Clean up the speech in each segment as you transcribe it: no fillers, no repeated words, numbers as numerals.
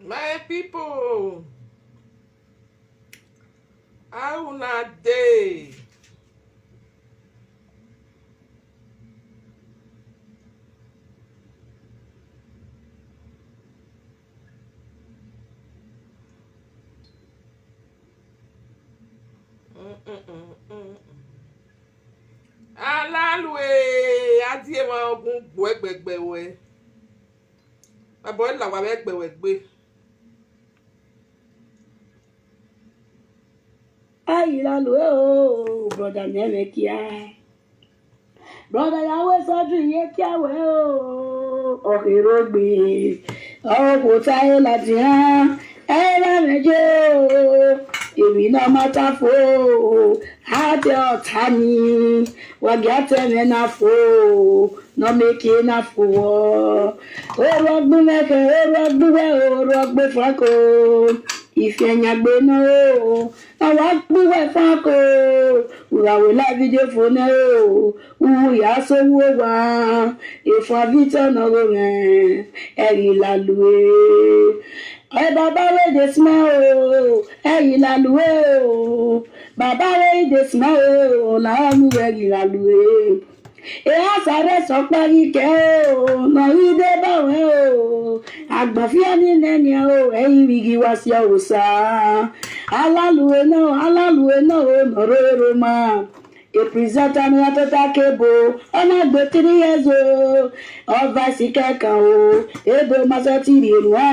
My people, how una dey? Alalwe adie ma ogun gbo egbegbe we. Babo la wa egbe we gbe. Ayilalwe o, brother neme kia. Brother yawe sodri ye kia we o. Ohirogbe. Owo taye lati han. Era meje o. Èmi náà mata fo. Ate otani. Wagate me na fo. No make na fo. Orogbu meke, orogbu we, orogbu franco. Ifeanyagbe no. Awa gbuwe franco. Urawe la video phone o. Ya so wo wa. Ifo vita no go men. Eri la luwe. Baba we dey smile, eri la luwe. Baba we dey smile, la mu eri la luwe. Sáré sọ pé kíkẹ́ o, nà rí dé báwẹ̀ o. Àgbọ̀nfíà ní nẹ́ni o, ẹ̀yìn igi wá sí ọ̀sà. Alálùwé náà o, nọ̀rọ̀ èrò máa. A presenter ní atọ́ta kébò, ọ̀nà gbé 3 years o. Ọba sì kẹ́kàn o, èdè masọ́tì rè wá.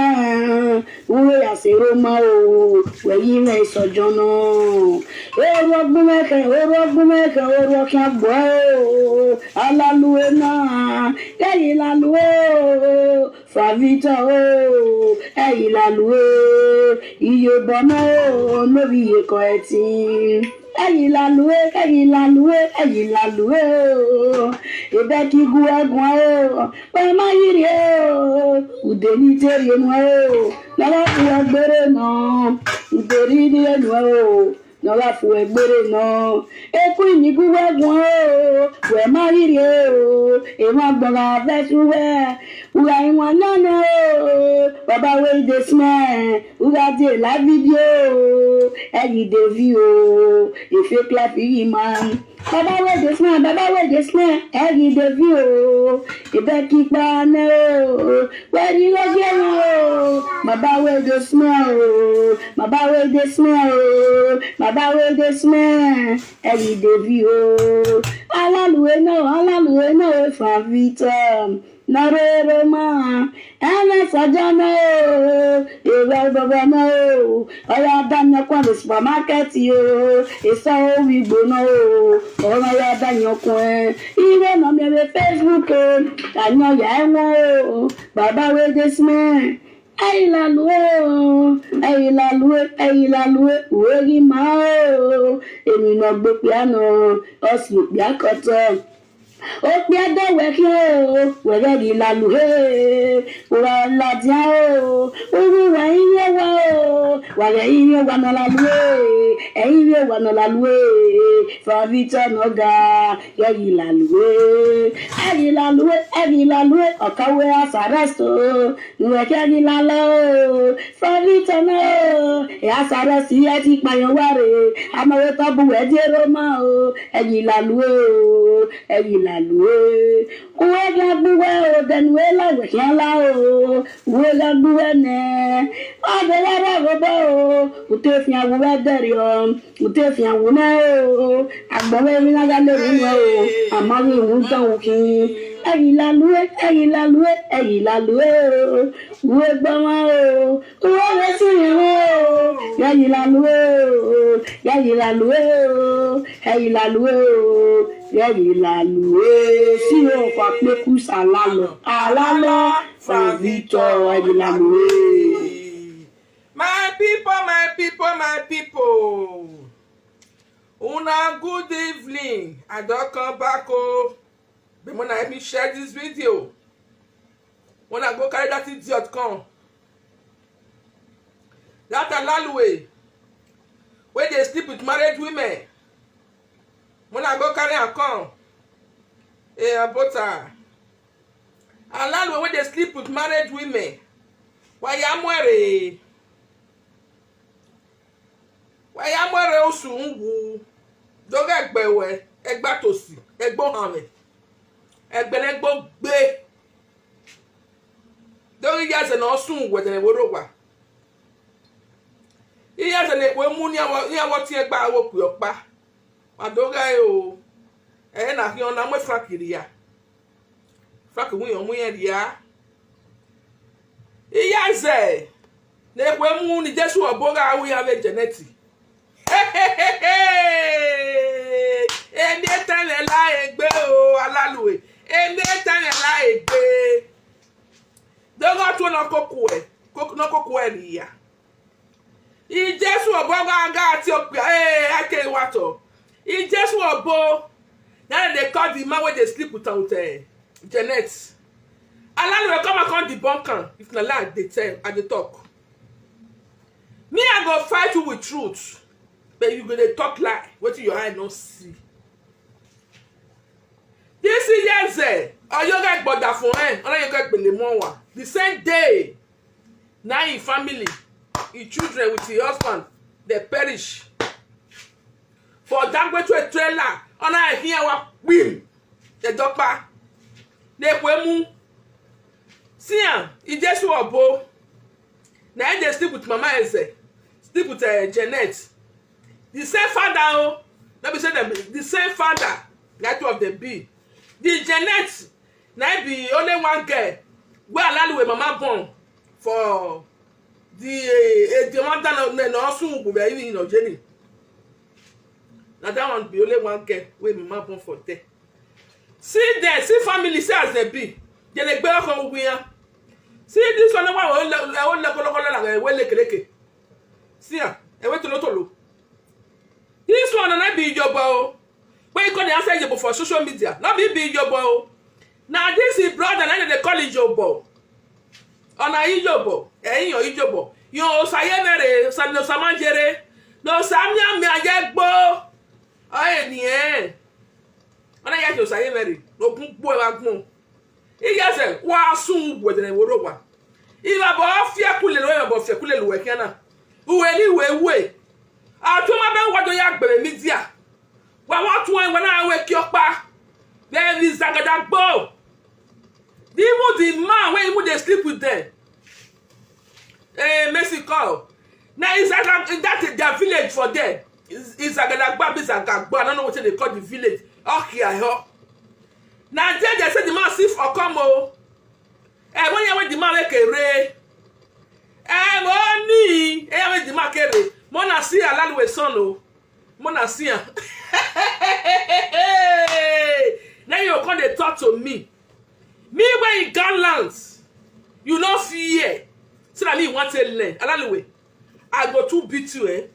Wúwo yàsèrò mọ́ o, wẹ̀yìn rẹ̀ ìsọ̀jọ́ náà. Orú ọgbọ́n mẹ́kàn, orú ọkàn gbọ́ o. Alálùwé náà, ẹ̀yìn lálùwé o. Fàvítà o, ẹ̀yìn lálùwé. Iyọ̀bọ̀ náà o, lórí ìyẹ̀kọ̀ ẹ̀tì. Ẹ̀yìn lálùwé o. Ìbẹ́ kí gu ẹ̀gùn o. Pẹ̀ má yìrì o. Ùdè ní tèrè nù o. Lọ́wọ́ fún ẹgbẹ́rẹ́ náà. Ùdèrí ní ẹnu o. Lọ́wọ́ fún ẹgbẹ́rẹ́ náà. Ekú ìnígú ẹ̀gùn o. Wẹ̀ má yìrì o. Èwọ̀n gbọ̀ngàn abẹ́sùwẹ̀. Ùrà ìwọ̀n náà o. Bàbá wẹ̀ ìdè sinẹ́. Ùrà dé la fídíò. Ẹ̀yìn dèvi o. Ìfẹ́ kílápì yìí máa ń. Baba we dey smile, ẹ̀yìn dèvi o. Ìbẹ́ kípa náà o. Wẹ́ni ló gé wọn o. Baba we dey smile o. Baba we dey smile, ẹ̀yìn dèvi o. Alálùwé náà fà Victor. Nọ̀rọ̀ máa. Sọ́jọ́ náà o. Ìwé bàbá náà o. Ọ̀yà dáná kún àdé supermarket o. Èso omi gbóná o. Ọ̀rọ̀ ya dáná kún ẹ. Ìwé náà mi ẹ̀rẹ̀ Facebook o. Àyàn yà ẹ̀ wọ́n o. Bàbá we dey smile. Ẹ̀yìn lálùwé, òwe rí máa o. Èmi náà gbé piano, ọ̀sìn òpì àkọ́tọ̀. Ó pé ẹ̀dọ̀wẹ̀ kí o, wẹ̀rẹ̀ rí lálùwé, òrà làdíà o. Orúwà iye wa o, wàrẹ̀ iye wa nà lálùwé, ẹ̀yìn iye wa nà lálùwé. Fàvítà náà ga, ẹ̀yìn lálùwé, ọ̀kàwé àsàrẹ́sì o. Ìwẹ̀ kẹ́rin lálẹ́ o. Fàvítà náà o, àsàrẹ́sì ẹ̀ ti pààyàn wá rè. Àmọ̀wé tọ́bù ẹ̀ dé Rómà o. Ẹ̀yìn lálùwé o, ẹ̀yìn lálùwé. Uwe gagbuwe o, denuwe láwẹ̀ kí á lá o. Uwe gagbuwe nẹ̀. Ọ̀dẹ̀ lára rọ̀bọ̀ o. Ùtẹ́ fi àwùwẹ́ dẹ̀rì o. Ùtẹ́ fi àwùnẹ́ o. Àgbọ̀wé mi lága lórí wọn o. Àmọ́ mi ò ń tán òkè. Ẹ̀yìn lálùwé o. Uwe gbọ́mọ́ o. Uwe rẹ̀ sí ìrún o. Ẹ̀yìn lálùwé o. Ẹ̀yìn lálùwé sí o fà pé kú sàlálọ̀ fà Victor ẹ̀yìn lálùwé. My people. Una good evening. I don come back o. But when I me share this video, when I go carry that idiot come, that Alálùwé wey dey sleep with married women, when I go carry am come, abota Alálùwé wey dey sleep with married women, Waya muere osu nwu doge egbewe egba tosi egbo hanwe egbelegbo gbe doge yaze na osun wedene worowa iyaze na ekwe mu ni awo ti egba awo pe opa madoga o na ki ona mwe frakiri ya frak wu yo mu yen ya iyaze na ekwe mu ni Jesu oboga awu ya ve geneti emi tane la egbe o alaluwe emi tane la egbe dogo to no koku e ni ya I Jesu oboga aga ati opi ake wato I Jesu obo now they call the man where they sleep without Janet alaluwe come debunk am if na lie they tell and they talk me I go fight you with truth but you gonna talk lie wetin your eye no see this years oyoga gboda fun oyoga gbele mo wa the same day na in family his children with his husband they perish for dangbe to a trailer ona here wa win the dokpa na ekwemu see am I Jesu obo na they sleep with mama Eze sleep with Janet the same father let me say them the same father na two of them be the Janet na be only one girl wey alaluwe mama born for the mother no sun go be in Ojeni na that one be only one girl wey mama born for there see there see family see as they be they le gbe ko wiyan see this one wa o le kolokolo la we lekeleke see am e we tolotolo this one na be Ijoba o when you call the answer Ijoba for social media not be Ijoba o na this is brother na they call Ijoba ona Ijoba eyin yo Ijoba yo saye mere sa no samanjere no samia mi ajegbo o ni ona ya jo saye mere no gunpo e wa gun iyase wa sun wedere worowa iba bo fiekule lo bo fiekule lo we kiana uwe ni we atuma be wado ya gbere media wa wa tun en na we ki opa there is zagadagbo even the man when you dey sleep with them Mexico now is that their village for them is zagadagbo be zagagbo I don't know what they call the village okay I hear now they say the man see for come o when you the man make ere money when the man kere Mona see alaluwe son o Mona see am now you come dey talk to me when you got lands you no fear so that me want to learn alaluwe I go too beat you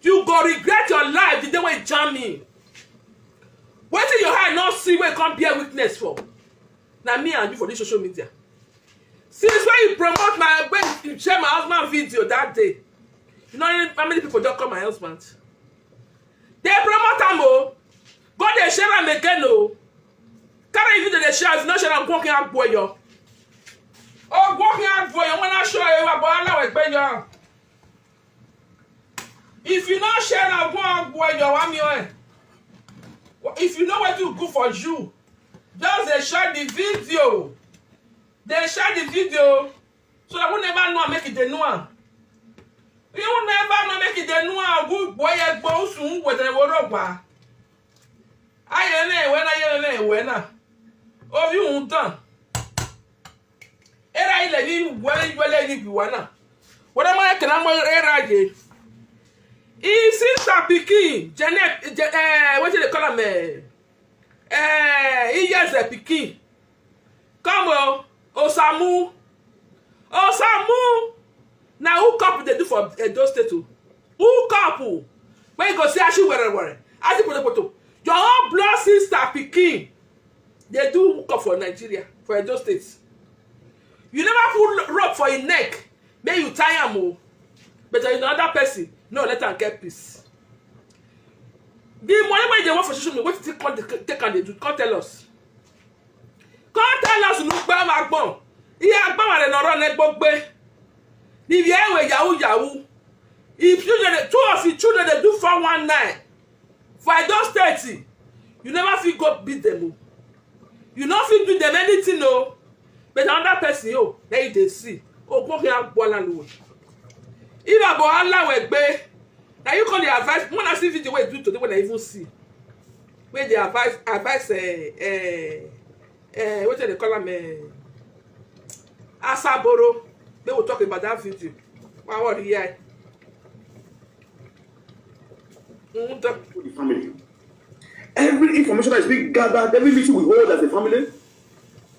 you go regret your life the day when you jam me wetin your eye no see wey come bear witness for na me and you for this social media since when you promote when you share my husband video that day you know how many people just call my husband they promote am o go dey share am again o carry video dey share if no share am walking out boy yo oh walking out boy yo wanna show you about alawe gbeyan if you no share am go out boy yo wa mi o if you know what to good for you just dey share the video so that we never know make it dey know am you never know make it dey know am good boy egbo sun wedere worogba aye na ewe na o vi un tan era ile ni wele ni biwa na wona ma ke na mo era je I sister pikin Janet what they call am yes pikin come Osamu na who couple they do for those state who couple when you go see ashi were ashi poto your own blood sister pikin they do hook up for Nigeria for those states you never put rope for your neck make you tie am o but another person no let am get peace the money wey they want for social media what take am dey do come tell us no gba ma gbon iye agbon re no ro ne gbogbe The year where yahoo. If children, 2 of the children they do 419 for those 30, you never feel go beat them. You not feel do them anything, no. But another person, yo, then they see. Oh, go here, Bolan. If I go Allah will be, now you call the advice. When I see video way do today when I even see. Where the advice, what do they call them? Asaboro. They will talk about that video. What here? The family. Every information that is being gathered, every meeting we hold as a family,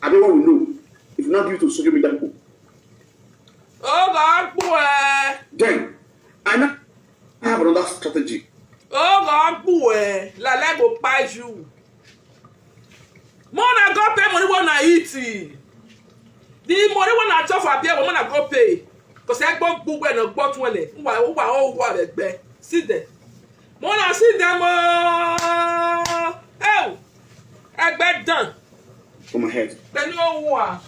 everyone will know. If not due to social media people. Oh God, boy. Then, I now have another strategy. Oh God, boy. La leg will buy you. Mona go pay money when I eat. The money when I talk for beer, when I go pay. Because I go book when I bought one. Who sit there. Mona see them. Oh, I bet done. For my head. Then you know what?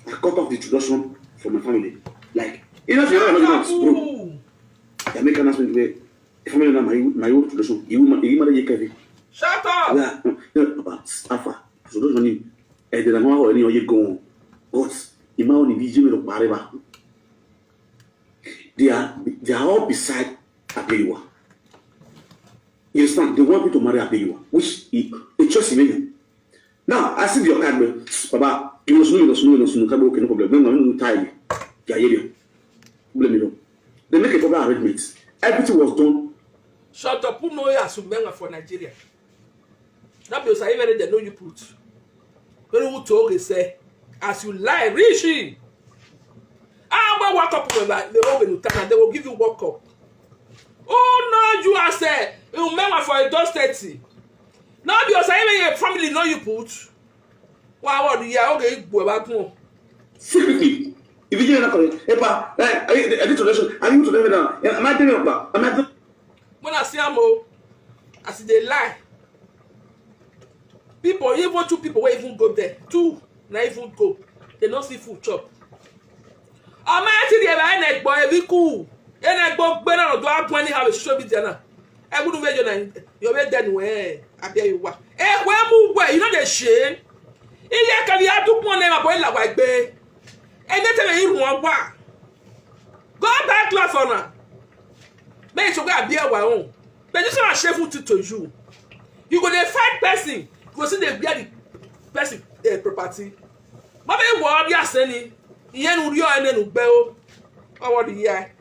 I cut off the introduction from my family. Like, you know, if you're not bro. I make an announcement where the family now my own introduction. You marry Kevin. Shut up. Yeah, about Alpha. So those money, and then I'm already on you go. But the man on the video of Mareva. They are all beside Abewa. You understand? They want me to marry Abewa, which it just in. Now, I see your card, Baba. You must know, no problem. No time. They make a proper arrangement. Everything was done. Shut up. Who know you as a for Nigeria? That because I even they know you put. When you talk, they say, as you lie, Rishi. I will walk up with the organ and they will give you walk up. Oh no, you are said you remember for a dust 30. Now because I even a family know you put. Wow, what do you okay go about more? Secretly, if you didn't know, Epa, I did tradition. I need to live it down. Am I doing it? When I see them, I see they lie. People, even 2 people will even go there. 2, not even go. They don't see food chop. I'm actually a neck boy, be cool. And I go better or do I plan to have a social media? I wouldn't imagine you're dead where I tell you what. Eh, where move where? You know the shame. If you can do one name about like bay. And then tell you one what. Go back class for now. Make sure I be our own. But this is not shameful to you. You go to fight person. You go see the bear the person property. But they want you sending. You ain't you and then bell. I want the year.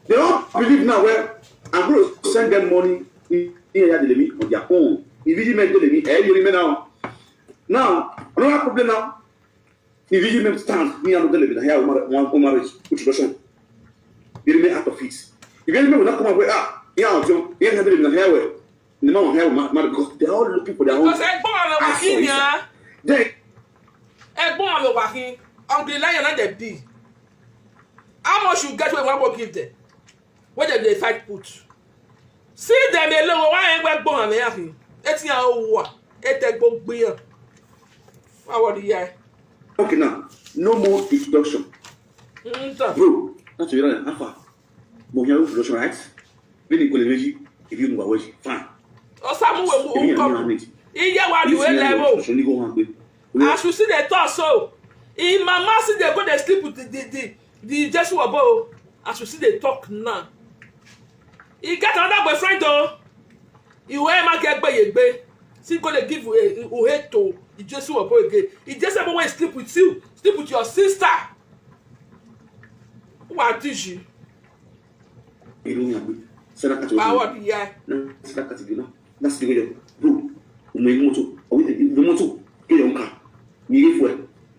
They don't believe now where I'm going to send them money in on their own. If you make the you now. Now, another problem now. If you make stand, me and the living here, one marriage, introduction. You remain out of it. If you will not come away, you have to live in the hair. The man hair, because they are all looking for their own. Because I born working here. They born working. On the lion and the bee. How much you get when one will give them? What did they fight put? See them alone, why ain't we born here? It's your own. It's a good beer. How are you? Okay, now, no more introduction. Bro, that's what you're doing. Alpha. But you have introduction, right? Really cool energy. If you know what fine. Oh, someone will come. In your one, you will level. As you see the thought so. In my master, they go to sleep with the Jesuit bow. As you see, they talk now. He got another boyfriend though. He will ever get by a bay. See, go to give a head to the Jesuit boy again. He just ever want to sleep with you, sleep with your sister. What did you? Power the eye. That's the way, bro. The motor, get your car. You give way.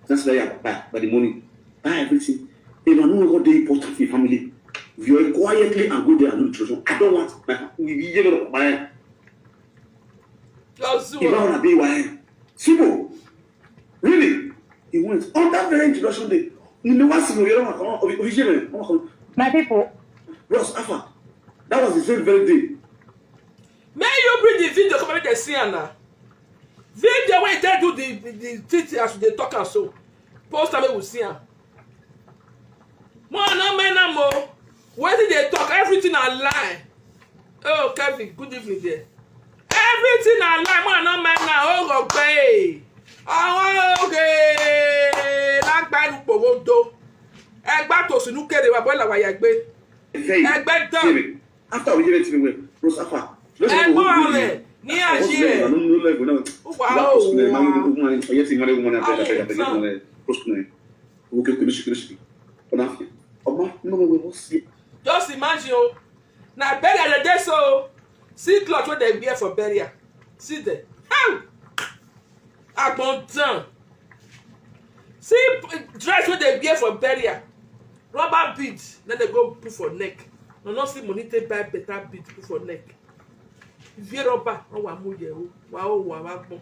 That's why I buy the money. Buy everything. If I know what they important for your family, if you are quietly and go there and do nutrition, I don't want my. If I want to be why. Simple. Really? He went on that very introduction day. My people. Ross, Alpha. That was the same very day. May you bring the video come and see Anna. Video when they do the thing as they talk and so. Post time we will see her. Man, everything I lie. Oh, Kevin, good evening there. Everything I lie, man, no man now. Oh, okay. Oh, okay. Like by the Provoke. Egba to sinu kere wa boy la wa yagbe. Egbe dan. After we give it to me, Rosafa. Egbo re ni aje. Wow. Just imagine, oh. Now burial the day so. See cloth what they wear for burial. See there. How? Abondant. See dress what they wear for burial. Rubber beads. Then they go put for neck. No, not see money take buy better beads put for neck. If rubber, oh wa mu ye o. Wa gbon.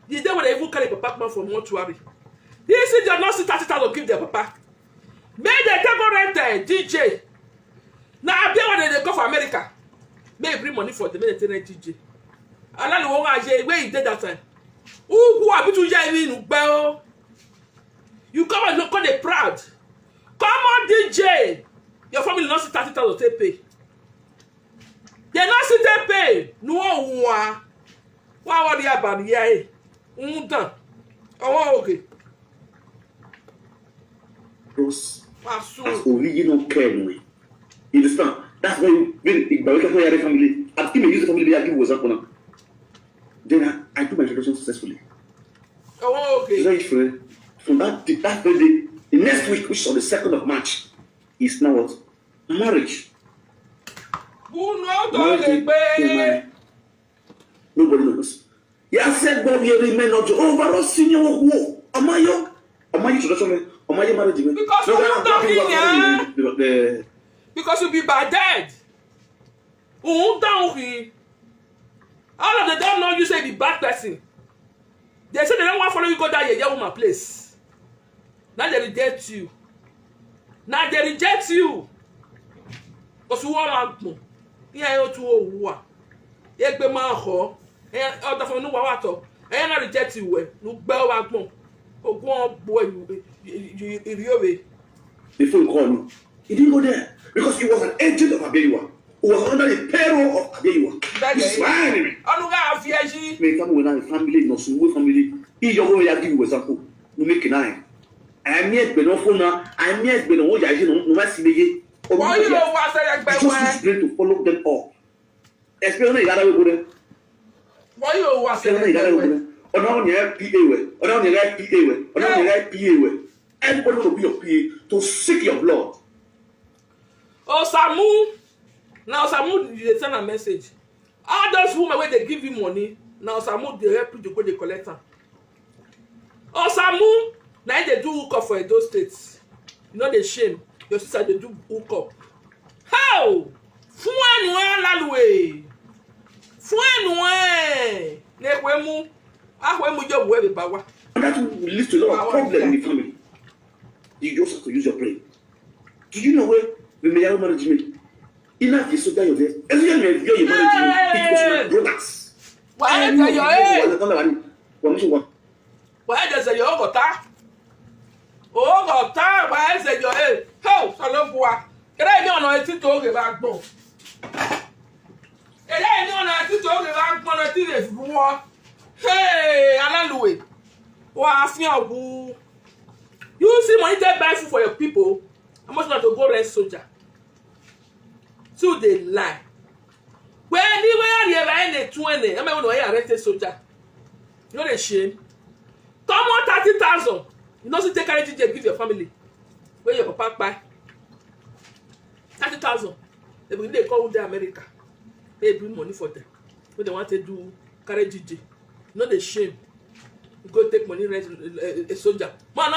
The day when they even carry papa man from mortuary. This is just not see 30,000 give their papa. May they take go rent DJ. Now I be when they go for America. May bring money for them. May they take DJ. Allah no wan aje where he did that time. Who abi tu ya ri nu gbe o. You come and look on the proud. Come on DJ. Your family not see 30,000 to pay. They not see they pay. No one. Why worry about here? Done. Oh okay. Those as original care me. You understand? That's why when the family, I think I use the family I give was up on. Then I do my introduction successfully. Oh, okay. So from that very day, the next week, which is on the 2nd of March, is now what? Marriage. Who knows? Nobody knows. Yeah, I said, God, we remain not over us, senior war. Am I young? Am I introduction? Am I marriage? Because you don't be because you be bad dead. All of them don't know you say be bad person. They say they don't want to follow you go down your woman place. Now they reject you. Now they reject you. Because you want to yeah, you to war. You be man ho. Other from no water. And I reject you. No bell out more. Oh, go on, boy. You before you call me, he didn't go there because he was an agent of Abeyiwa. Who was under the payroll of Abeyiwa. He's fine. I don't have FIG. Me come with a family, no small family. He your way I give you example. You make nine. I met Benofona. I met Benoja. No mercy me. Why you know what I expect? Just to follow them all. Especially the other way go there. Why you what I expect? On your PA way. On your right PA way. On your right PA way. Everybody will be your PA to seek your blood. Oh, Samu. Now, Samu, they send a message. All those women, when they give you money, now Samu, they help you to go to collect them. Oh, Samu, now they do hook up for those states. You know, they shame. Your sister, they do hook up. How? Fouan Lalwe. Fouan. Nekwemu. Ahwemu, your way, Bawa. And that will lead to a lot of problems in the family. You just have to use your brain. Do you know where the marriage management? Enough is so that you're there. Every time you're managing, it was my brothers. Why is your why does your ogota? Ogota, why is your head? How? Salopua. Can I be on a tito back bone? Can I be on a tito back bone? Hey, Analue. Wow, you see money to buy food for your people. How much not to go rent soldier? So they lie. When anywhere you ever end 20, I'm going to rent a soldier. You know the shame. Come on, 30,000. You know, so take carry to give your family. Where your papa buy 30,000. They call the America. They bring money for them. When they want to do carry DJ. You know the shame. You go take money rent a soldier. Man,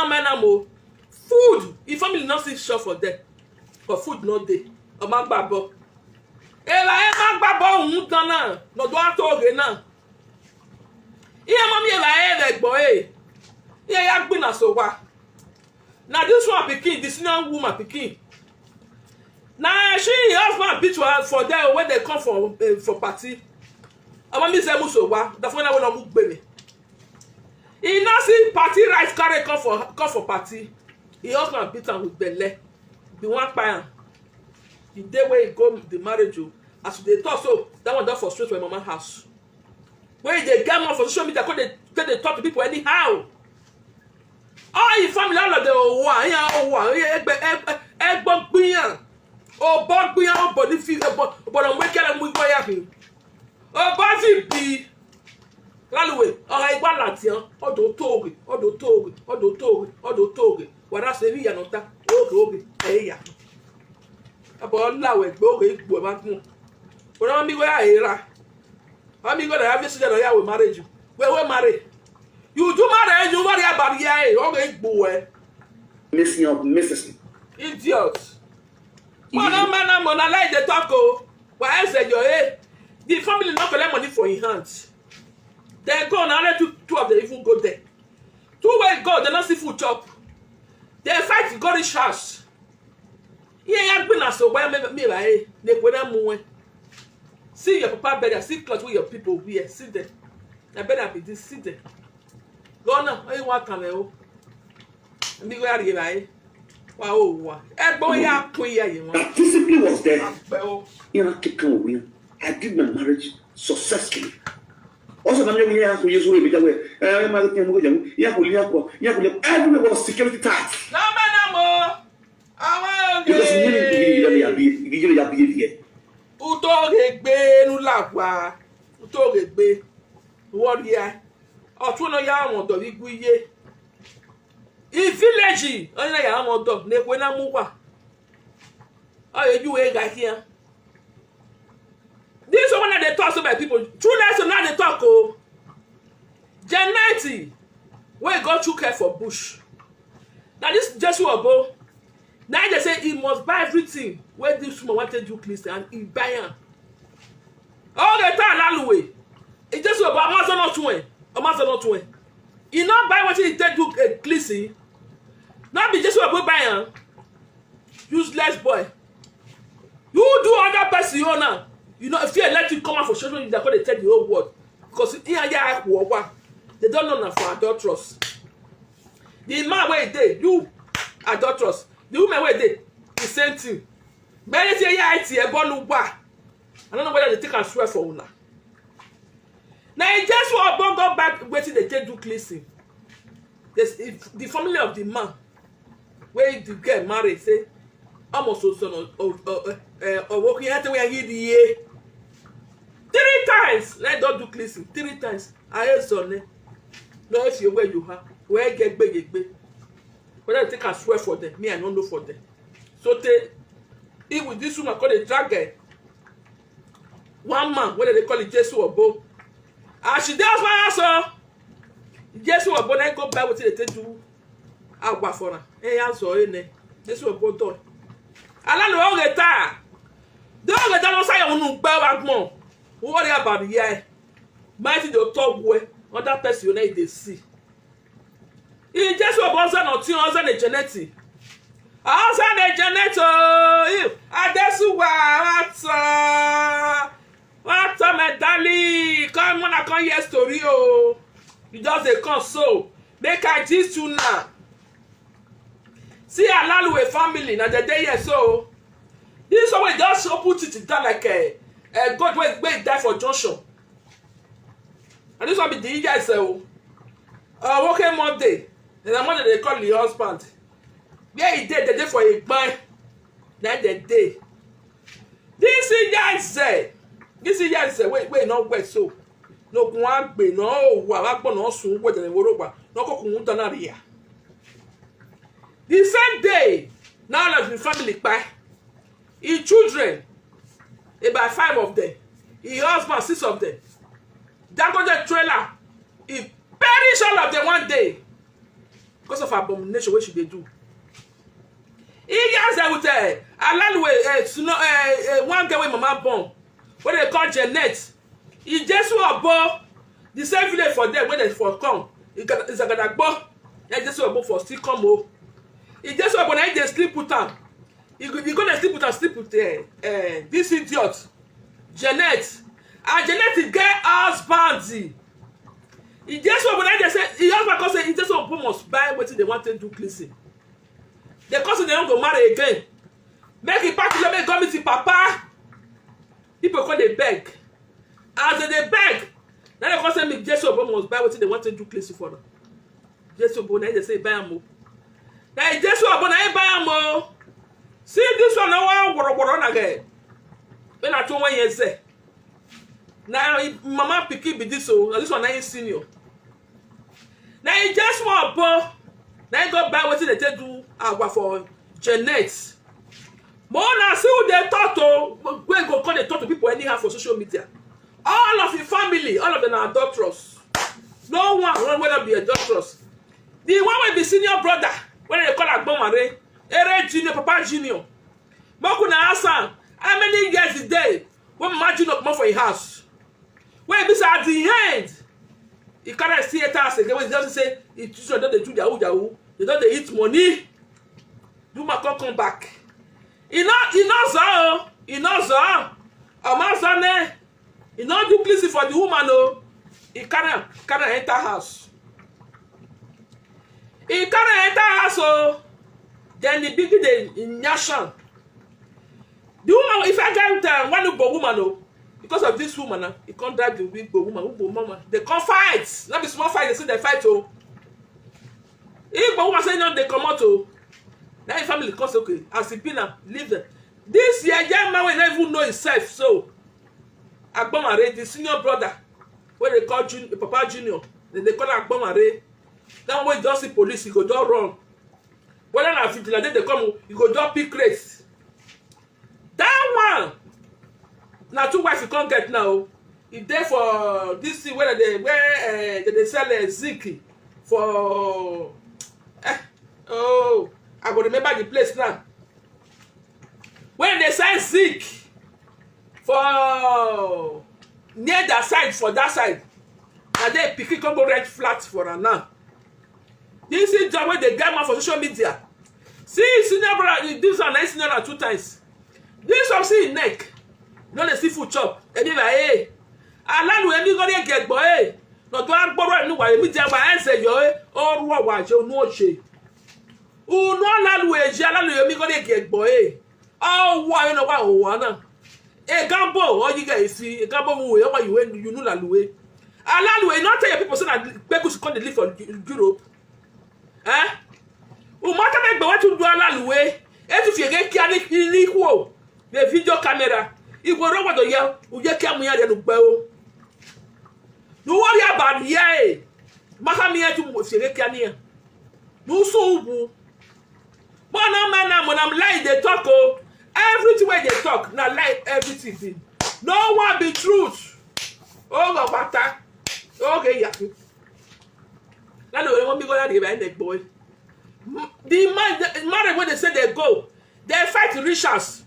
food. If family not see shop for them, but food not there. Ọmọ gbàgbọ́. Ela ẹ má gbàgbọ́ òun tán náà. Lọ́dọ̀ àtọ̀ọ̀gẹ̀ náà. Iye mọ́ mi ela ẹ rẹ̀ gbọ́ ẹ̀. Iye ya gbìnà so wa. Na this one pikin, the senior woman pikin. Na she husband beat her for there when they come for party. Ọmọ mi sẹ́ mu so wa. The phone na mu gbé mi. He not see party rice carry come for party. He husband beat am with belle. Be one pa am. the day wey he go the marriage o as we dey talk so that one don frustrate for my mama house wey dey get more for social media come dey talk to people anyhow all him family all of them wà ẹgbọ́n gbìyàn ọbọ̀ gbìyàn ọbọ̀ ní fi ọbọ̀dọ̀ mú kẹ́lẹ́ mú ikọ́ yá fi ọbọ̀ fi bì lálùwẹ̀ ọ̀rọ̀ igbá làtìyàn ọdọ̀ tóògì wàdà sọ ebi ìyànà ta ògè ẹ̀yà ọbọ̀ ńláwẹ̀ gbé ògè ìgbò ẹ̀ má gùn wọ́n wọ́n mi wẹ́ àyèrà wọ́n mi gbọ́dọ̀ yà fi sílẹ̀ lọ́yà wẹ̀ marriage wẹ́wẹ́ marry you do marry you marry about yẹ ògè ìgbò ẹ̀. Missing up, Mrs. Idiot. Mona like the talk o. Why say your the family not collect money for in hands. They go now let two of them even go there. Two way go, they not see food chop. They fight to go reach house. Yeah, been so why me like they go them move. See your papa better, see clothes with your people wear. See them. I better be this, see them. Go now, I want come here. Me go out here. Wow, that discipline was there. I did my marriage successfully. Also, everywhere was security tight. Village, only ya am dog, ne kwena muwa. Oh, you way guy here. This one that they talk so by people. True lesson now they talk oh. Janet, where God took care for bush. Now this just what bo. Now they say he must buy everything where this woman wanted to do clean and he buy am. All the time always. It just about Amazon not 20. He not buy what he take do cleansing. Not be just what we buy am. Useless boy. You do other person you now. You know if you let you come out for children, they're going to tell the whole world. Because here they don't know now for adulterous. The man where they you adulterous. The woman where they the same thing. Many say yeah it's a ball. I don't know whether they take and swear for una. Now just what go back waiting they take do cleansing. The family of the man where the girl married say almost son of working at where he the 3 times. Let don't do cleansing 3 times. I heard son. No, if you where you have where get big. Whether they take and swear for them, me I don't know for them. So if with this woman called a drag guy, one man whether they call it Jesus or Bo. And she does my answer. Jesus or Bo then go back with the do agba for her. Hey answer in Jesus or Bo do. Ala no all the time. Don't get down say you no gba wa gbon. Worry about the year. Mighty the top way other person you need they see. In Jesus or Bo say no tin on the genetic. Answer the genetic. Adesu wa What's up, my darling? Come on, I can't hear story. Oh, you just a come so. Make I teach you now. See, I love a family. Now the day here, so this one just put it down like a God wait die for Joshua. And this one be the guy say, working Monday. And the Monday they call the husband. Yeah, he did the day for a man. Then the day. This guy say. This is yes, wait, not wet so. No one be no, Wabon no soon, whether they were over, no cocoon. The same day, now that the family back, his children, about 5 of them, his husband 6 of them. That got the trailer, he perish all of them one day because of abomination. What should they do? He just said with one girl with mama born. What they call Janet, he just about the same village for them when they for come. It's a gonna go. He just about for still come home. He just about when they sleep with them. You gonna sleep with this idiot, Janet. And Janet get husband. He just about when they say he husband say he just about must buy what they want to do cleansing. The cousin they don't go marry again. Make it party, make go meet papa. People call they beg. As they beg, now they come say me Jesus Obo must buy what they want to do crazy for them. Jesus Obo, now they say buy am. Now Jesus Obo now buy am. See this one now one again. When I told 1 year say. Now mama pikin be this so. Now this one now senior. Now he just want Obo. Now he go buy what they take do agua for Janet. But now see who they talk to. When go call they talk to people anyhow for social media. All of your family, all of them are adulterous. No one will be adulterous. The one will be senior brother when they call Agbomare, Ere Junior, Papa Junior. Mokuna ask him, how many years a day when Mama Junior come for a house? When this at the end, he can't see it as again. When he doesn't say, it's just that they do Yahoo, they don't they eat money. Do my come back. He knows all. He knows all. Amazon. He not do pleasing for the woman, no. He can't enter house. He can't enter house, oh. Then he begin the nation. The woman, if I get one woman, no, because of this woman, he can't drive the big woman. They can't fight. Not be small fight. They say they fight, oh. If the woman say no, they come out, oh. Now his family comes okay. As he been leave them. This year, young man will not even know himself, so. Agbomare, the senior brother, where they call Papa Junior, then they call Agbomare. Then when just see police, he go just run. When I have vigilante, they come, he go just pick race. That one, now 2 wives you can't get now. If they for this thing where they sell zinc for I go remember the place now. When they sell zinc for near that side, for that side, and then pick come go rent flat for her now. This is the way they get man for social media. See senior brother, this one nice senior 2 times. This one see neck. No dey see food chop. E dey like hey. Alanu emi go dey get boy hey. No to agboro enu wa emi je wa ense yo hey. O ruo wa je onu o se. Unu alalu eje alalu emi go dey get boy hey. Oh wa you know wa o wa na. E gambo o you guys see e gambo mu we o ma you know laluwe. Alalu e not tell your people say na people should come dey live for Europe. Eh? O ma ta me gbe wa tun do alaluwe. E tu fi ege ki ani ni ku o. The video camera. If we don't want to yell, we just come here and go. No worry about ye. Mahamia to Moshe. No so. Man, when I'm lying, they talk. Everything where they talk, now lie everything. No one be truth. Oh, Bata. Okay, yeah. Now, they want me go out the neck, boy. The man, when they say they go, they fight Richards.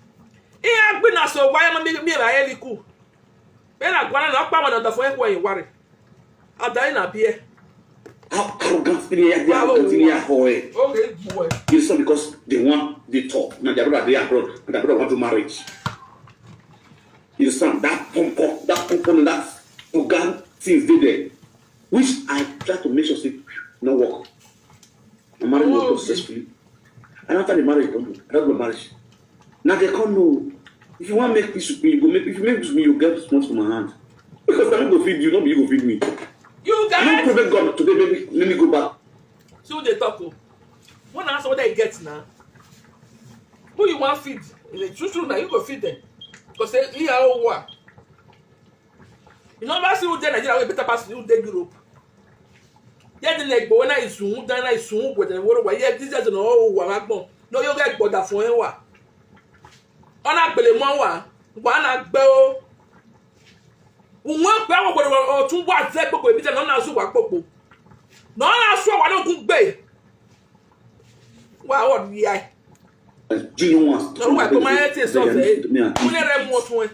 He has been so why am I making me a helico? When I go on up on the phone, where you worry. I'm dying up here. How arrogant they are, boy. Okay, boy. It's not because they want the talk. Now they're they are abroad, and they're want to marriage. You understand that pump, that organ things there, which I try to make sure say no work. My marriage was not successfully, and after the marriage, I don't go marriage. Now they can't know. If you want to make peace with me, you go make. If you make peace with me, you get small from my hand. Because I'm going to feed you, not you go feed me. You guys. I'm not Provoke God today, baby. Let me go back. So they talk. One answer what they get now. Who you want feed? It's true now. You go feed them. Because they here all war. You know about who they Nigeria better pass who they Europe. Yeah, the like, but when I soon, then I soon go to the world. Yeah, this is no war. No, you get border for any war. Ona gbele mo wa na gbe o won gbe awon gboro o tun wa ze gbogbo ebi te na su wa popo no na so wa lo gun gbe wa o bi ai Junior wants no wa ko ma ete so fe mo le re mo tun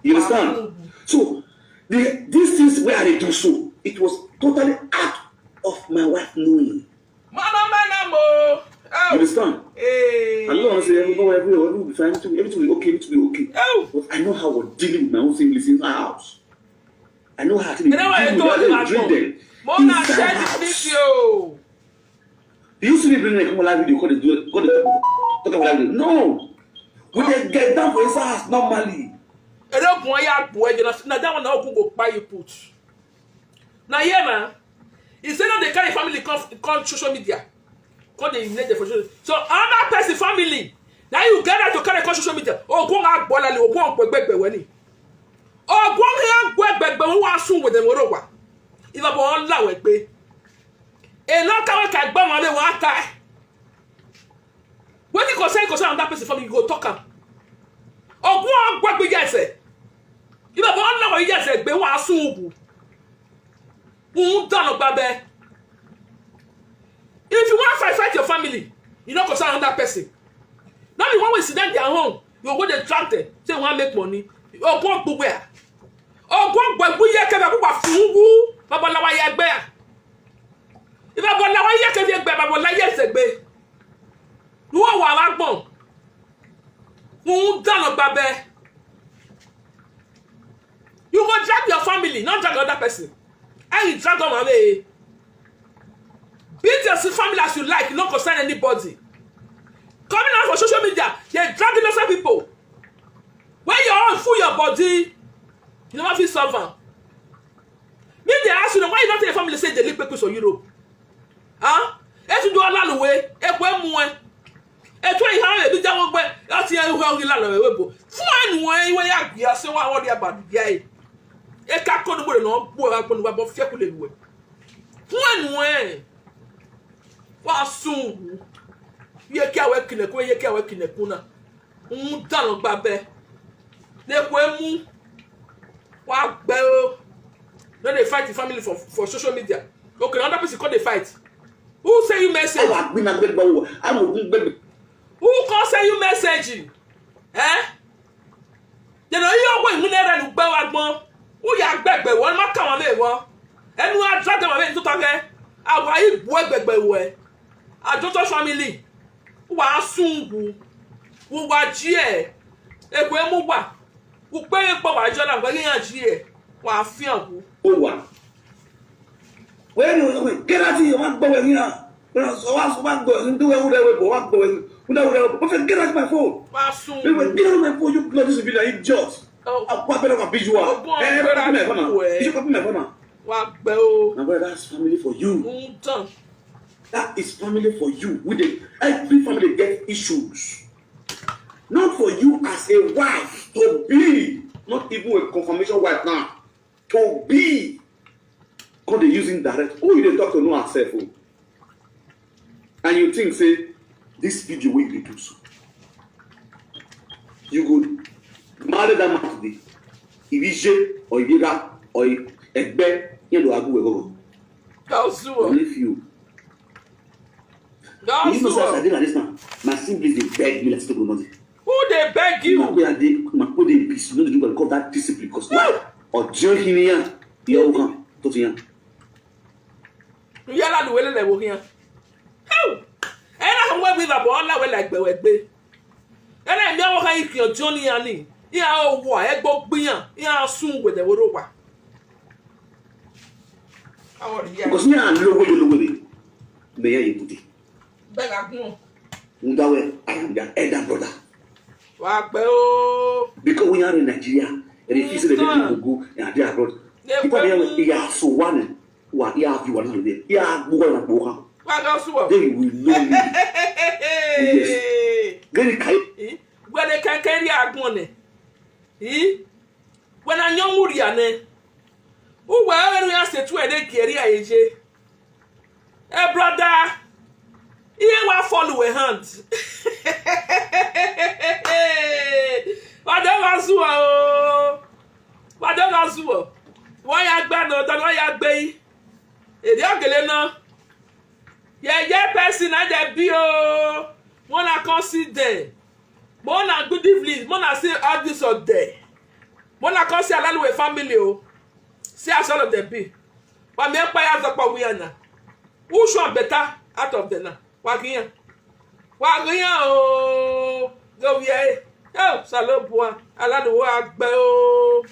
you understand? So these things where I do so, it was totally out of my wife knowing. Mama mo. You understand? Hey. I don't want to say everything will be fine, everything will be okay, everything will be okay. Oh. But I know how we're dealing with my own families in my house. I know how to deal with them. Mona share this video. You used to be bringing a live video, talk about live video. No. We dey get down for inside house normally. E don gun ya gbo e na that one na ogun go kpai you put. Na here na. He say no dey carry family come social media. Come dey relate for social media. So another person family. Now you gather to carry social media. Ogun agbo la le ogun gbegbe we ni. Ogun ya gbegbe we wa sun with them orowa. Iba bo on la we pe. E no ka we ka gba ma le wa ta. When you concern that person family, you go talk am. Ogun gbegbe yes e. Iba bo on la we yes e gbe wa sun ogun. If you want to fight your family, you don't concern that person. Now you want to sit down their home, you go dey drag them, say you want make money. Oh, go to where? Oh, go to where? Kebe buba fungu, babalawa yegbe. If babalawa yegbe, babalawa yegbe. You want wa gbon. You go drag your family, not drag other person. And you drag them away. Beat your family as you like, you don't concern anybody. Coming out for social media, they're dragging other people. When you're all full your body, you never feel sovereign. Me, they ask you, why you don't tell your family say they live papers for Europe? Huh? If you do all that way, if we're more, if you have a bit of work, that's the way you land. Fine way, where you are saying what you're about. Yeah. E ka ko nubo no bo agbonu ba bo fie ko le luwe fun anu wa sun ye ki awe kineku na dan lo gba be le ko emu wa gbe o no dey fight the family for social media. Okay, another person call dey fight. Who say you message? Who call say you message? Eh? You know you go imunere lu gbe wa gbon. Who ya gbegbe won ma ka won le wo enu a drag them away to talk awa yi bu gbegbe we ajoto family wa sungu wo wa ji e egbe mu wa wo pe po wa jo na gbe yan ji e wa fi an ku o wa we ni get out you ma gbo we ni na so wa gbo ndu we we bo wa gbo we ndu get out my phone wa sun get out my phone you bloody civil idiot. What better than visual? You copy my phone. What bell? My brother, that's family for you. That is family for you. Every family get issues. Not for you as a wife to be, not even a confirmation wife now. To be. Because they using direct. Who you talk to know herself? And you think, say, this video will be do so. You go marry that man today. If he's or if you got or a bear, you know, I go. That's true. Only few. That's true. I did like this man. My siblings they beg me, let's talk about it. Who they beg you? My put in peace. You know, you call that discipline because why? Or join him here. You come to here. You are the way they work here. How? And I went with a ball like the and I never had your Johnny Annie. Yeah, oh, why? I go beyond. Yeah, soon with the Worowa. Because me and low way. May I put it? Beg up no. Undawe, I am their elder brother. Because we are in Nigeria, and if you see the people go and they are abroad, people are so one. What you have you one day? Yeah, more than Boha. They will know me. Yes. Where they can carry our money. When I know Muriane, who were we asked to a day carry a j. Eh, brother, here will follow a hunt. Whatever, why I ban or why I bay? Galena. Yeah, person at the bio. Mona consider. Mona good evening. Mona say all this all day. Mona consider a lot of family. See as all of them be. But me pay as up we are now. Who should better out of them now? Wagian. Oh, go here. Oh, salopua. A lot of work, bell.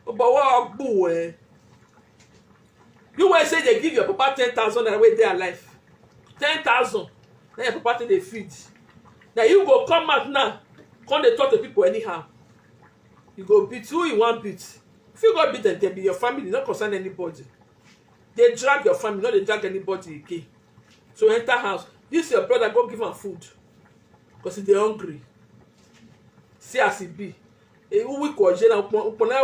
But what boo? You will say they give your papa 10,000 and wait their life. 10,000. Then your papa they feed. Now you go come out now. Come they talk to people anyhow. You go beat who you want beat. If you go beat them, they be your family, not concern anybody. They drag your family, not they drag anybody again. So enter house. This your brother, go give him food. Because they're hungry. See as he be. A week or jena upona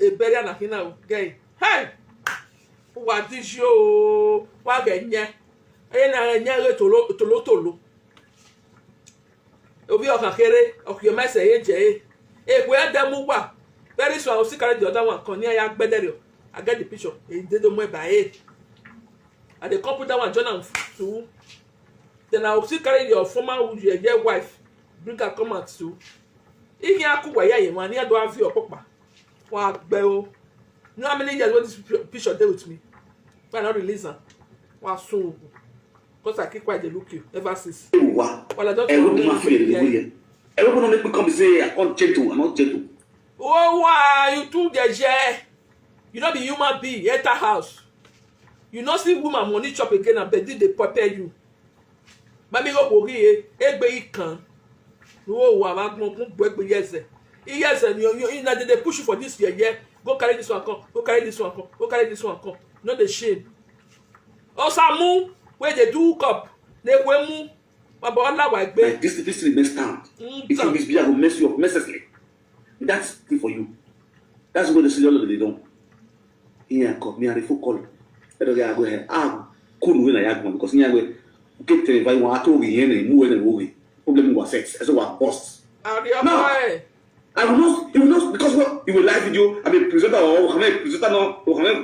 a bury na hina guy. Hey! What is your wagenya? Ena nya tolo. Obi okakere, okiyoma se eje. Ekwe adamu wa. Very soon I will see carry the other one. Konya ya gbedere. I get the picture. They don't know by it. And they come put that one join am too. Then I will see carry your former your wife. Bring her come out too. If you are wa ya yen wan do have your papa. Wa gbe o. You know how many years when this picture dey with me? When I not release am. Wa soon. Because I keep quiet dey look you ever since. Well, I don't know. Everyone make me come say I can't gentle, I'm not gentle. Oh, why you too the you not be human being, enter house. You not see woman money chop again and bedi they prepare you. Mami go bori egbe ikan. No wa ma gbon egbe yes. Yes, and you na they push you for this year. Go carry this one come, go carry this one come, go carry this one come. No the shame. Osamu where they do cup. They wemu. Like this remains stand. If you misbehave, I will mess you up mercilessly. That's good for you. That's what the serial they don't. Here come me and the full call. Let the guy go ahead. Couldn't win a yard one because here we get to invite one to be and move and move. Problem was sex as well boss. No, I will not. You will not because what you will live video. I mean presenter or presenter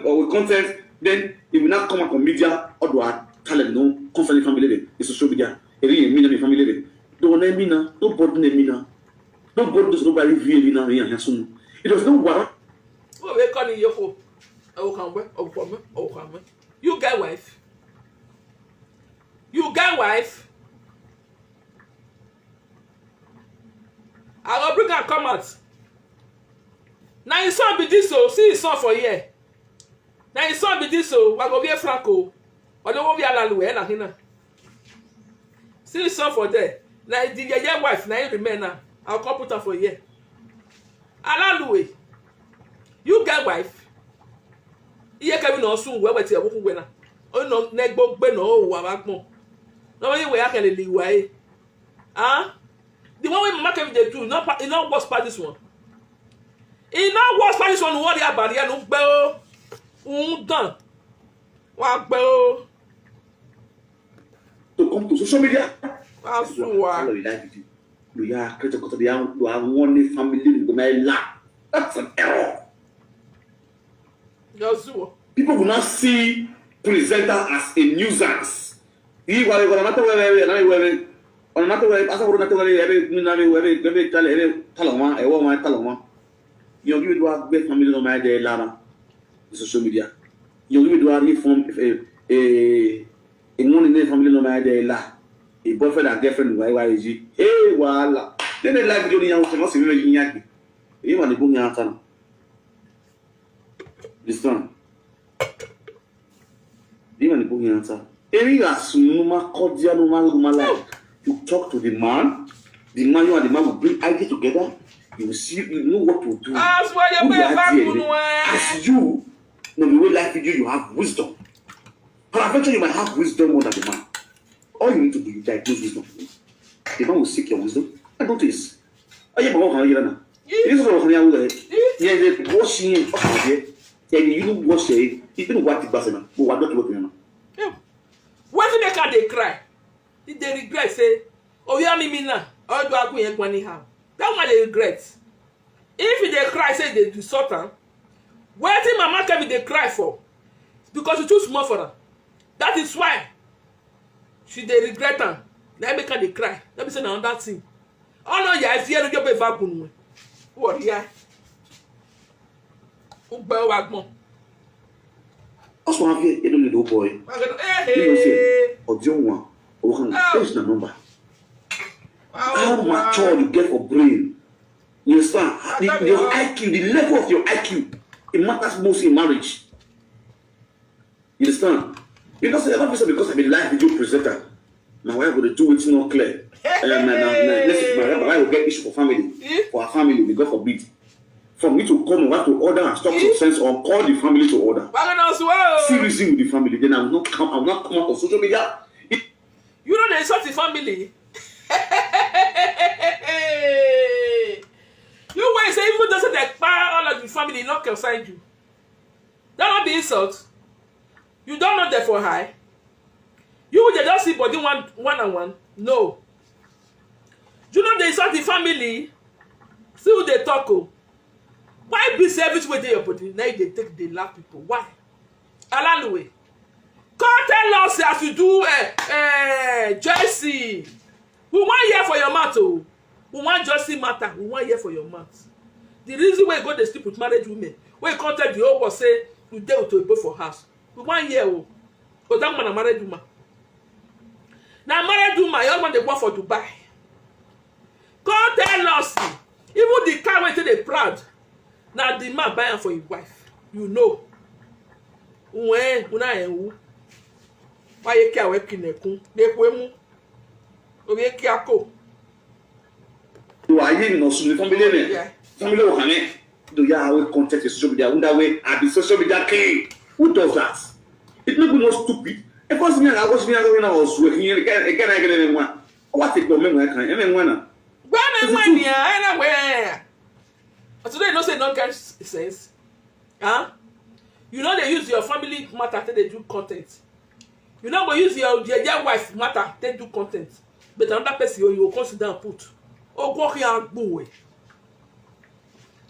or content. Then it will not come up on media or do I talent no concerning family. It's social media. Family. Don't name me now. Nobody name me now. Nobody does nobody view me now. It was no war. Oh, we call you for. You get wife. You get wife. I will bring her come out. Now his son be this so. See his son for here. Now his son be this so. We go be a Franco. But don't be alaluwe na hina. See some for there. Now the your wife now you remain now. I'll come put her for here. Alaluwe. You get wife. Iye Kevin no soon we ti aboku gbe na. O no negbo gbe no o wa bagbon. No way we akele liwa ah? The one we mama Kevin dey do not worse part this one. It not worse part this one what dey barrier no gbe o. Done. Wa gbe o. To come to social media. You are critical to the young, you have one family in the that's an error. People will not see presenter as a nuisance. You give it to a big family no matter Lara, social media. You give it to a form a one in the family no matter La. A boyfriend and girlfriend YYG. Hey, voila. Then they like doing young things in Yaki. You want to go answer. This one. You want to go answer. Area Sunuma Cordianuma life. You talk to the man you and the man will bring ideas together. You will see, you know what to do. As you, no the way life with you have wisdom. But eventually you might have wisdom more than the man. All you need to do is diagnose wisdom. The man will seek your wisdom. I notice. I am going to this is what I'm going to washing him. You don't wash it. He didn't want the person. But what not working? When they can they cry? If they regret, say, oh, you are me now. Or do I go and anyhow? That's why they regret. If they cry, say they do something. What did Mama Kevin they cry for? Because it's too small for them. That is why. She they regret them. Let me can they cry. Let me say another thing. Oh no, yeah, I fear you be vacuum. What yeah? Also, I fear you little boy. You don't say, or young one, or can change the number. How mature you get for brain. You understand? Your IQ, the level of your IQ, it matters most in marriage. You understand? Because I'm a live video presenter. my wife will do it not clear. My wife will get issue for family, for her family, may God forbid. For me to come, I have to order and stop some sense or call the family to order. Seriously with the family, then I will not come out on social media. You know they insult the family. You wait, say even doesn't expire all of the family not concern you. That not be insult. You don't know that for high. You they don't see body one on one. No. You know they insult the family. See who they talk. Oh. Why be service with your body? Now they laugh people. Why? Along the way. Come tell us as you do Jesse. We want here for your mouth. Oh. We want Jesse matter. We want here for your mouth. The reason why you go to sleep with married women, when you contact the whole world say you deal with both for house. We want here. Oh. Because that man a married woman. Now married woman, your husband they work for Dubai. Come tell us. Even the car went to the proud. Now the man buy am for his wife. You know. When una enwu. Why you care we kinekun? Lekwemu. Obi ki ako. Do I hear no so family ne? Family o kan do ya we contact the social media that way at the social media king. Who does that? It not be no stupid. If was me I was working again one. What it go me kan? Em one. Gba me money anywhere. But today, no say no get sense. Huh? You know they use your family matter to they do content. You know go use your wife matter to do content. But another person you will consider and put. Oh, go here and go.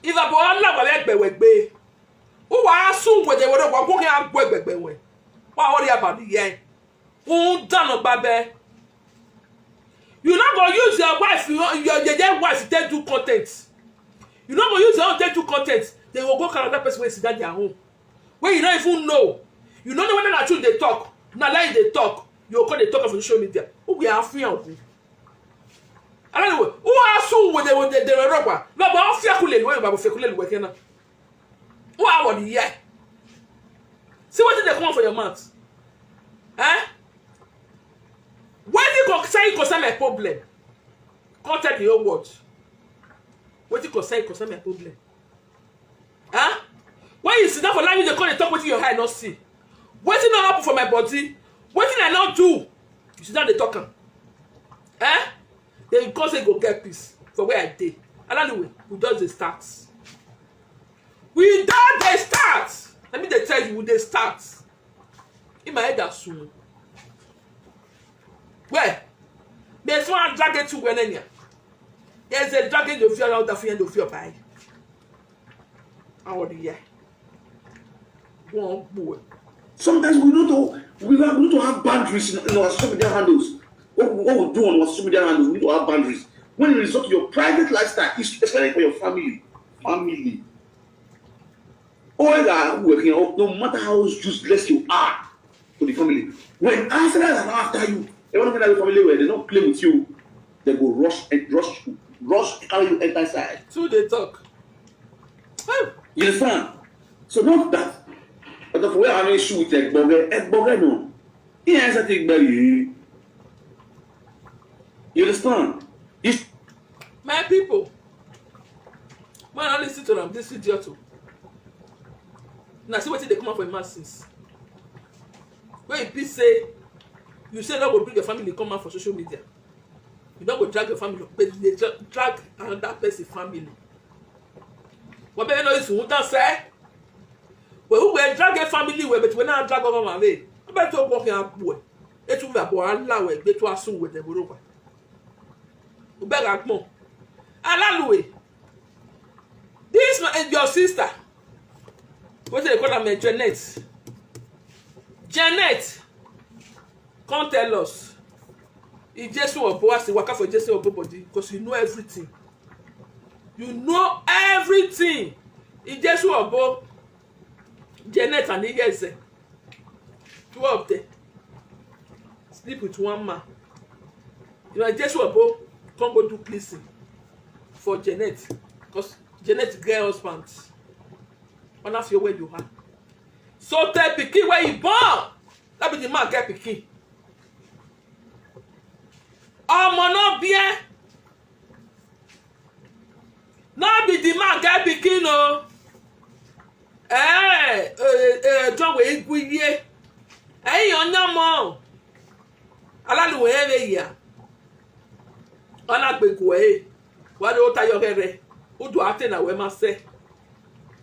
If a boy Allah go let be. Who wa assume where they would go here and go. What worry about the yeah? Who done babe? You not go use your wife, your wife to do content. You not go use your own to content. They will go another person when sit down their home. When you don't even know. You don't know whether that truth they talk. Now like they talk. You call they talk on social media. Who we are free of? Anyway, who are so when they were rubber? No, but I'm fearful way about fearful working. Who are what yeah? See what did they come out for your mouth? Eh? When you concern my problem, contact the whole world. What you concern my problem? Huh? When you sit down for language, they call and talk with your eye not see. What did not happen for my body? What did I not do? You sit down they talk. Eh? Then you come say go get peace for where I did. And anyway, we just the start. We done the start. Let me tell you, they start. In my head that soon. Where? There's one dragon to Wenenia. There's a dragon you feel out the fear of your body. How do you? One boy. Sometimes we need to have boundaries in our social media handles. What we do on our social media handles, we need to have boundaries. When it resort to your private lifestyle, especially for your family. All that working out, no matter how useless you are to the family. When after you, everyone in the family where they don't play with you, they go rush carry you enter inside. So they talk. You understand? So not that. But if we have an issue with Ekboge no. He has to take belly. You understand? My people, when I listen to them, this video too. Now see what they come up for masses. When you say, you say not go bring your family come out for social media. You don't go drag your family, but they drag another person's family. What better know is who don't say? Well, who will drag a family way, but when I drag over my way, I better walking up boy. It will be a boy, allow it, get to assume with the Buruba. You better more. Allow it. This is your sister. What do they call her? Janet. Janet. Come tell us. If Jesus or Boaz, you work for Jesus or body because you know everything. You know everything. If Jesus or Boaz, Janet and Igeze, two of them sleep with one man. You know, Jesus or Boaz can't go do pleasing for Janet because Janet get husband. One of your way you have. So tell Pikin where you born. That be the man get Pikin. ọmọ no bien no be the man get pikin o John we igwiye onyomo alaluwe ere ya ona gbegwe wa do tayo here udu ate na we ma say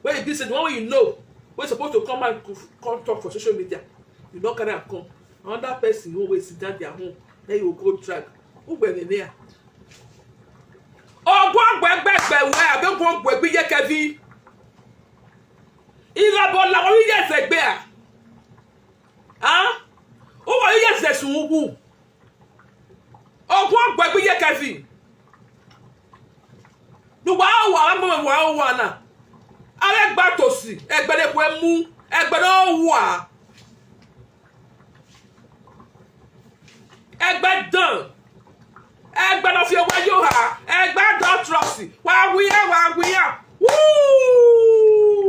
when you be say when you know we supposed to come and come talk for social media you don't carry am come another person who wey sit down their home then you go drag ugbene ya ogbo gbegbe we abegbo gbegbe ye kevi ilabo la wo ye segbe o wo ye se sunwu ogbo gbegbe ye kevi no wa na are gba tosi egbere ko emu egbere owa egbe dan egbe no fi owa yo ha egbe don trust wa wiya woo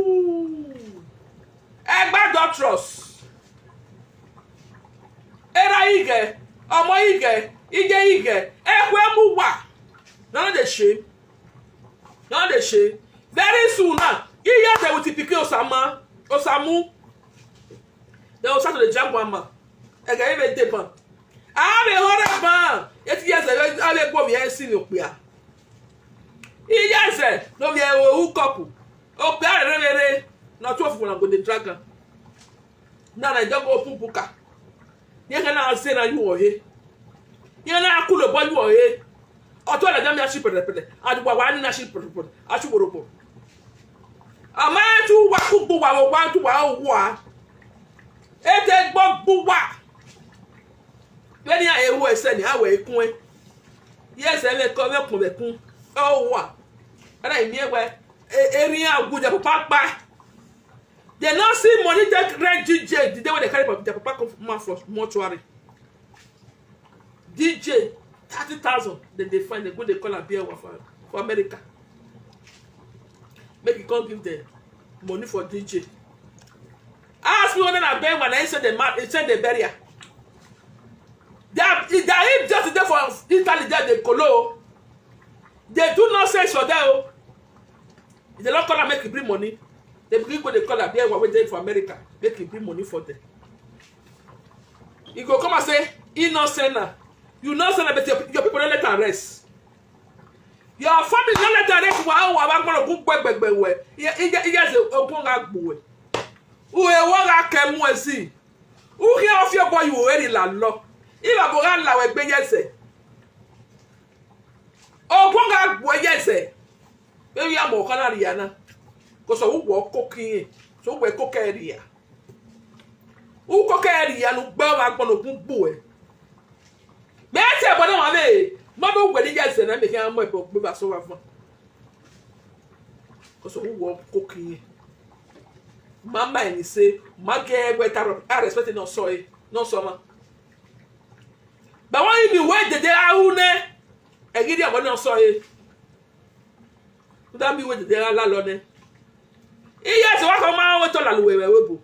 egbe don trust era ige ọmọ ige ekwe mu wa no dey shame very soon now iye they will pick osamu they will start to the jump one man again even take on be horror man 8 years ago go be sin opia iye say no be o couple opia rere na 12 na go dey drag na just go open buka ye na say na you ohe ye na akulo boy you ohe ọtọ la jamia shi pẹ̀lẹ́pẹ̀lẹ́ adugba wa ni na shi pẹ̀lẹ́pẹ̀lẹ́ aṣugboropo ama tu wa ku gbo wa tu wa wa ete gbogbo wa beni ewu ese ni awe ikun e yes ele ko me kun be kun o wa ara imi ewe erin aguja papa they not see money take rent DJ the day when they carry papa come for mortuary DJ 30,000 then they find they go they call a beer for America make it come give them money for DJ ask me when I beg when I said the barrier they if just there for Italy there they colo they do not say so there they don't call and make it bring money they bring go they call a beer when they for America make it bring money for them you go come and say innocent now. You know say but your people don't let her rest. Your family don't let her rest. Wa gbo gbegbe we. Yes ogun agbo we. Uwe wo ga kemu esi. U here of your boy you already la lo. Iba bo ga la we gbe yese. Ogun agbo yese. Be ya mo kana ria na. Ko so wo kokin. So we kokeria. U kokeria no gba wa gbo no gbo e. Me say bodo ma be mo do gwedi yes na me kan mo e ba so wa fun ko so wo kokin mama ni say ma ge gwetaro I respect no so ma ba won mi we dede ahune e gidi abo no so da mi we dede la lo ne iya se wa ko ma we to la luwe we bu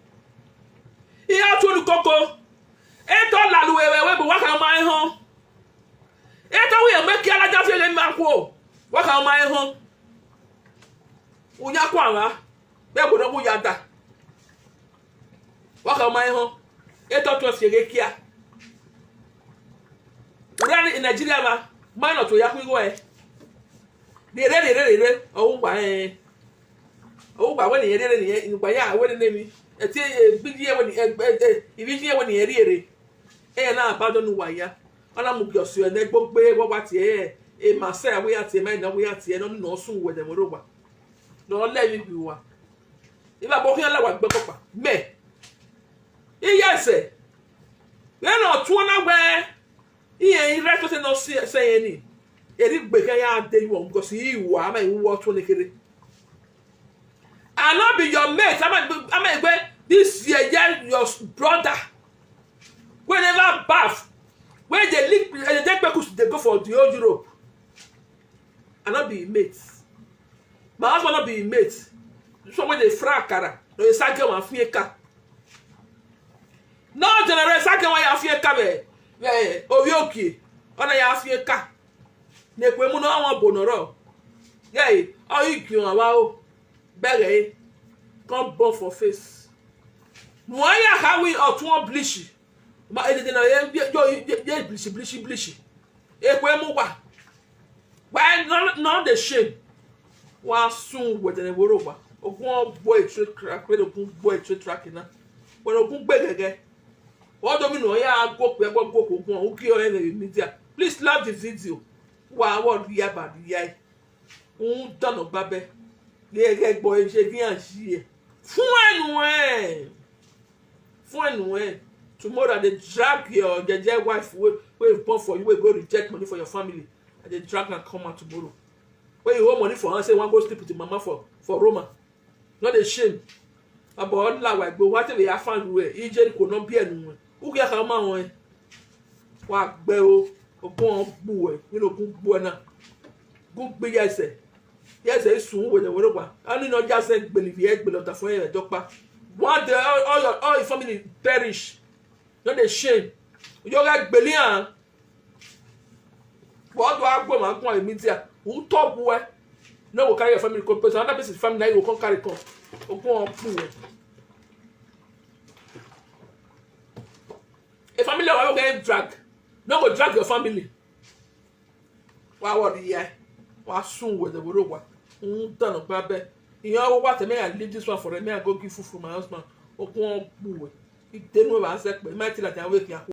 iya to lu koko e to la luwe we bu wa ka ma ho eto we make ala ja fele mi akwo wa ka ma ehun unya kwa wa be gbodo bu ya da wa ka ma ehun eto to se kia ura in Nigeria ma no to ya ku iwo e re o gba we ni re ni gba ya we ni mi eti bigi e we ni ibigi e we ni ere na ba do nu wa ya ana mu ki osu ene gbogbe wo ba ti e ma se we ati me na we ati no no sun we dem ro wa no le mi bi wa iba bo kan la wa gbe popa me iyese we no tu na we iye ire to se no se ni eri gbe kan ya de wo because iwa ma iwo to ne kere and not be your mate am gbe this year your brother whenever bath when they link they go for the whole Europe and not be mates my husband not be mates so when they frakara no say get one fieka no generate say get one fieka be obi oki ona ya afie ka na ekwe mu na won bonoro yey o ikion awa o bere come burn for face mo ya ha we otun bleach ma edede na ye bleach ekwe mu kwa why not the shame wa sun we de woro kwa ogun boy trade crack we ogun boy trade track na when ogun gbe gege what do me no ya go pe go ogun o ki o in media please love the video wa what hear about the yai un dano babe le ge gbo e se kian si e fún ẹnu ẹ tomorrow they drag your jeje wife wey born for you wey go reject money for your family and they drag am come out tomorrow when you owe money for her say wan go sleep with the mama for Roma no dey shame abo ọdúnlá wa ìgbò wá tẹ̀lé afáàlú ẹ̀ ìjẹ́ kò ná bí ẹnu ẹ̀ ó kí ẹ̀ka ọmọ àwọn ẹ̀ wà gbẹ o ogún ọ̀ gbù ẹ̀ nínú ogún gbù ẹ̀ náà ogún gbé yẹsẹ̀ sùn wẹ̀lẹ̀wẹ̀lẹ̀ wà á nínú ọjà sẹ́ gbèlìfì ẹ̀ gbèlè ọ̀tà fún ẹ̀ ẹ̀dọ́gba one day all your family perish no dey shame yọ̀ọ́ gbèlè hàn wọ́n do agbó máa gún àmì díà who top where no go carry your family come person another person's family now you go come carry come ogun ọ̀pù ẹ̀ a family of one get drag no go drag your family wá wọ̀ di yẹ wá sún wẹ̀dẹ̀ wẹ̀rẹ̀ wá ń dànù gbá bẹ́ẹ̀ ìyẹn ọwọ́ wá tẹ̀ mẹ́yà leave this one for me I go give food for my husband ogun ọ̀pù ẹ̀ ìdẹ́nu ẹ̀ wá ń sẹ́pẹ̀ ẹ̀ má ti làjà wéèkì àkó.